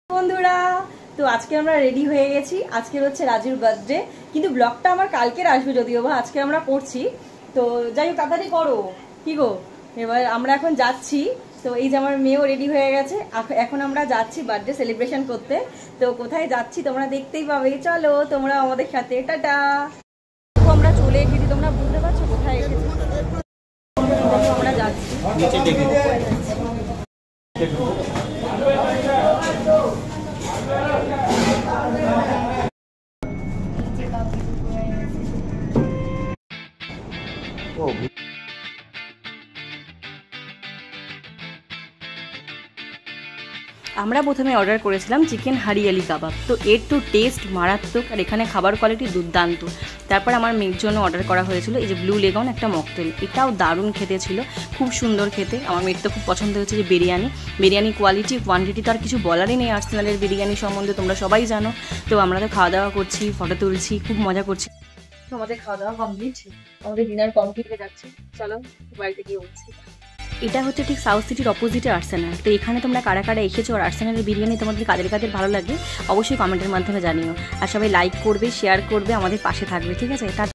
বন্ধুরা, তো আজকে আমরা রেডি হয়ে গেছি। আজকে হচ্ছে রাজুর বার্থডে, কিন্তু ব্লগটা আমার কালকের আসবে যদিও বা আজকে আমরা করছি। তো যাই হোক, তাড়াতাড়ি করো। কি গো, এবার আমরা এখন যাচ্ছি। তো এই যে আমার মেয়েও রেডি হয়ে গেছে, এখন আমরা যাচ্ছি বার্থডে সেলিব্রেশন করতে। তো কোথায় যাচ্ছি তোমরা দেখতেই পাবে, চলো তোমরা আমাদের সাথে। টাটা। আমরা চলে এসেছি, তোমরা বুঝতে পারছো কোথায় এসেছি? আমরা যাচ্ছি আমরা প্রথমে অর্ডার করেছিলাম চিকেন হারিয়ালি কাবাব। তো এর তো টেস্ট মারাত্মক, আর এখানে খাবার কোয়ালিটি দুর্দান্ত। তারপর আমার মেয়ের জন্য অর্ডার করা হয়েছিল এই যে ব্লু লেগন একটা মকটেল, এটাও দারুণ খেতে ছিল, খুব সুন্দর খেতে। আমার মেয়ের তো খুব পছন্দ হয়েছে যে বিরিয়ানি কোয়ালিটি কোয়ান্টিটি তো আর কিছু বলারই নেই। আর্সেনালের বিরিয়ানি সম্বন্ধে তোমরা সবাই জানো। তো আমরা তো খাওয়া দাওয়া করছি, ফটো তুলছি, খুব মজা করছি। তো আমাদের খাওয়া দাওয়া কমপ্লিট, আমাদের ডিনার কমপ্লিট হয়ে যাচ্ছে। চলো বাড়িতে গিয়ে বলছি। এটা হচ্ছে ঠিক সাউথ সিটির অপোজিটে আর্সেনাল। তো এখানে তোমরা কারা কারা এসেছো আর আর্সেনালের বিরিয়ানি তোমাদের কাদের কাদের ভালো লাগে অবশ্যই কমেন্টের মাধ্যমে জানিও। আর সবাই লাইক করবে, শেয়ার করবে, আমাদের পাশে থাকবে, ঠিক আছে?